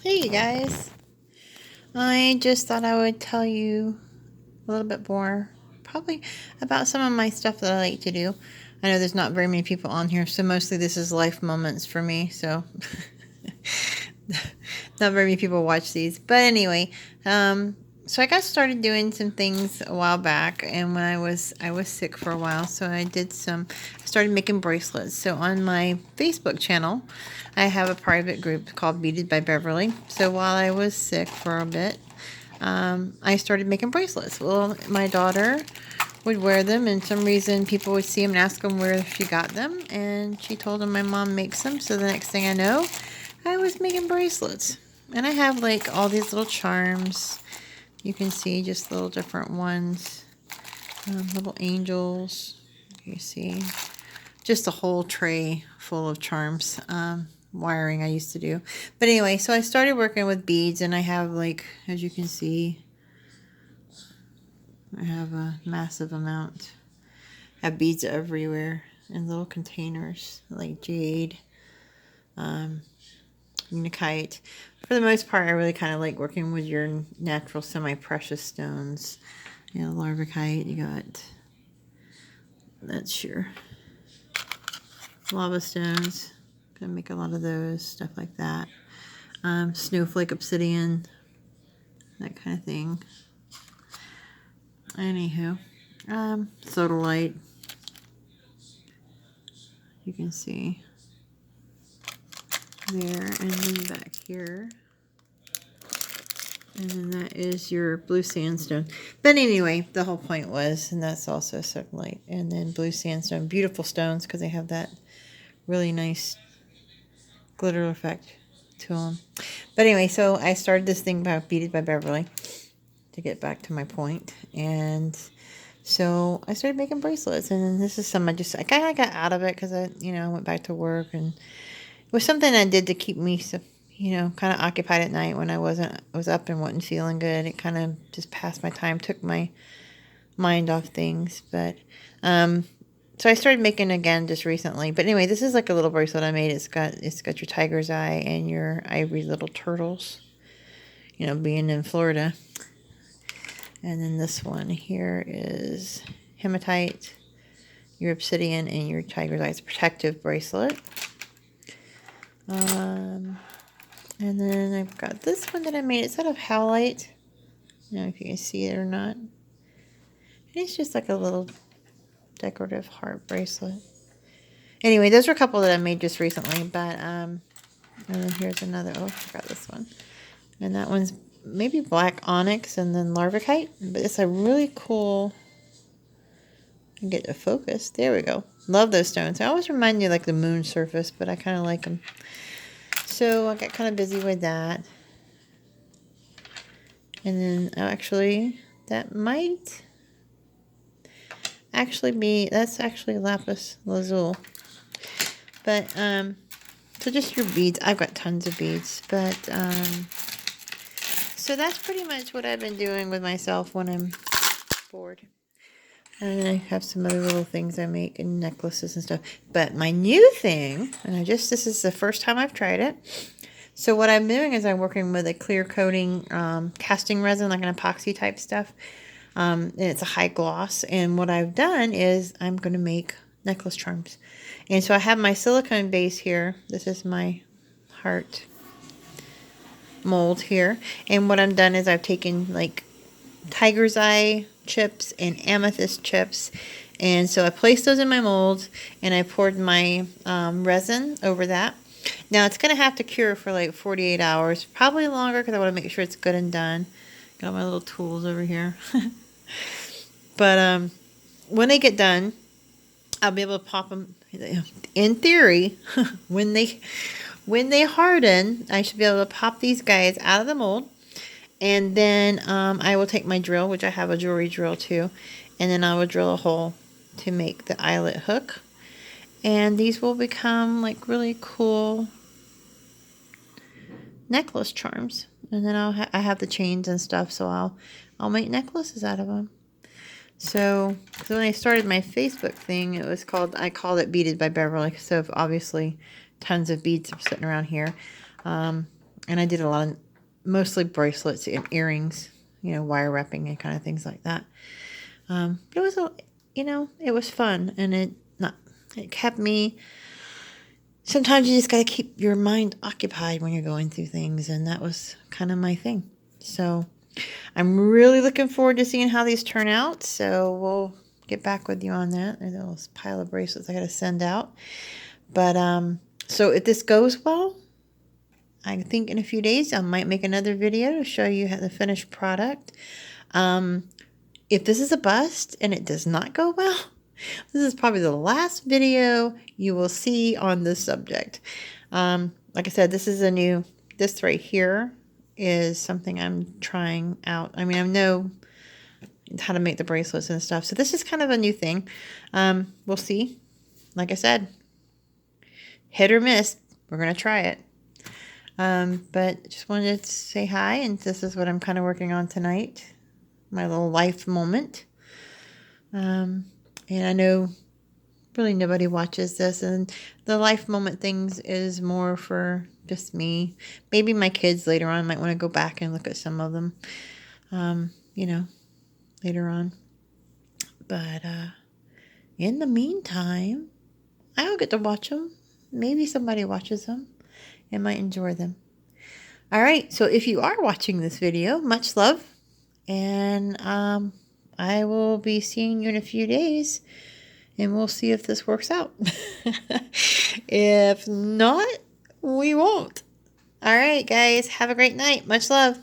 Hey you guys, I just thought I would tell you a little bit more, probably about some of my stuff that I like to do. I know there's not very many people on here, so mostly this is life moments for me, so not very many people watch these. But anyway, so I got started doing some things a while back, and when I was sick for a while, so I started making bracelets. So on my Facebook channel, I have a private group called Beaded by Beverly. So while I was sick for a bit, I started making bracelets. Well, my daughter would wear them, and some reason people would see them and ask them where she got them, and she told them my mom makes them. So the next thing I know, I was making bracelets. And I have like all these little charms. You can see just little different ones. Little angels. You see. Just a whole tray full of charms. Wiring I used to do. But anyway, so I started working with beads, and I have, like, as you can see, I have a massive amount. I have beads everywhere in little containers, like jade, unakite. For the most part, I really kind of like working with your natural semi-precious stones. You know, larvikite, you got, that's your lava stones. Gonna make a lot of those, stuff like that. Snowflake obsidian, that kind of thing. Anywho, sodalite. You can see there, and then back here. And then that is your blue sandstone. But anyway, the whole point was, and that's also sodalite. And then blue sandstone, beautiful stones because they have that really nice glitter effect to them. But anyway, so I started this thing about Beaded by Beverly to get back to my point. And so I started making bracelets. And then this is some I kind of got out of it because I went back to work. And it was something I did to keep me, kind of occupied at night when I was up and wasn't feeling good. It kind of just passed my time, took my mind off things. But, so I started making again just recently. But anyway, this is like a little bracelet I made. It's got your tiger's eye and your ivory little turtles, being in Florida. And then this one here is hematite, your obsidian, and your tiger's eye. It's a protective bracelet. And then I've got this one that I made. It's out of howlite. I don't know if you can see it or not. It's just like a little decorative heart bracelet. Anyway, those are a couple that I made just recently. But, and then here's another. Oh, I forgot this one. And that one's maybe black onyx and then larvikite. But it's a really cool... I get to focus. There we go. Love those stones. They always remind me of like the moon surface, but I kind of like them. So I got kind of busy with that. And then actually, that might actually be, that's actually lapis lazuli. But, so just your beads. I've got tons of beads. But, so that's pretty much what I've been doing with myself when I'm bored. And then I have some other little things I make and necklaces and stuff. But my new thing, and this is the first time I've tried it. So what I'm doing is I'm working with a clear coating casting resin, like an epoxy type stuff. And it's a high gloss. And what I've done is I'm going to make necklace charms. And so I have my silicone base here. This is my heart mold here. And what I've done is I've taken like tiger's eye chips and amethyst chips, and so I placed those in my mold and I poured my resin over that. Now it's gonna have to cure for like 48 hours, probably longer, because I want to make sure it's good and done. Got my little tools over here. But when they get done, I'll be able to pop them. In theory, when they harden, I should be able to pop these guys out of the mold. And then I will take my drill, which I have a jewelry drill too, and then I will drill a hole to make the eyelet hook. And these will become like really cool necklace charms. And then I have the chains and stuff, so I'll make necklaces out of them. So when I started my Facebook thing, I called it Beaded by Beverly. So obviously tons of beads are sitting around here. And I did a lot of, mostly bracelets and earrings, you know, wire wrapping and kind of things like that. It was, you know, it was fun, and it kept me. Sometimes you just got to keep your mind occupied when you're going through things, and that was kind of my thing. So I'm really looking forward to seeing how these turn out. So we'll get back with you on that. There's a little pile of bracelets I got to send out. But so if this goes well, I think in a few days I might make another video to show you how the finished product. If this is a bust and it does not go well, this is probably the last video you will see on this subject. Like I said, this right here is something I'm trying out. I mean, I know how to make the bracelets and stuff, so this is kind of a new thing. We'll see. Like I said, hit or miss. We're going to try it. But just wanted to say hi, and this is what I'm kind of working on tonight. My little life moment. And I know really nobody watches this, and the life moment things is more for just me. Maybe my kids later on might want to go back and look at some of them, you know, later on. But in the meantime, I don't get to watch them. Maybe somebody watches them and might enjoy them. All right, so if you are watching this video, much love, and I will be seeing you in a few days, and we'll see if this works out. If not, we won't. All right, guys, have a great night. Much love.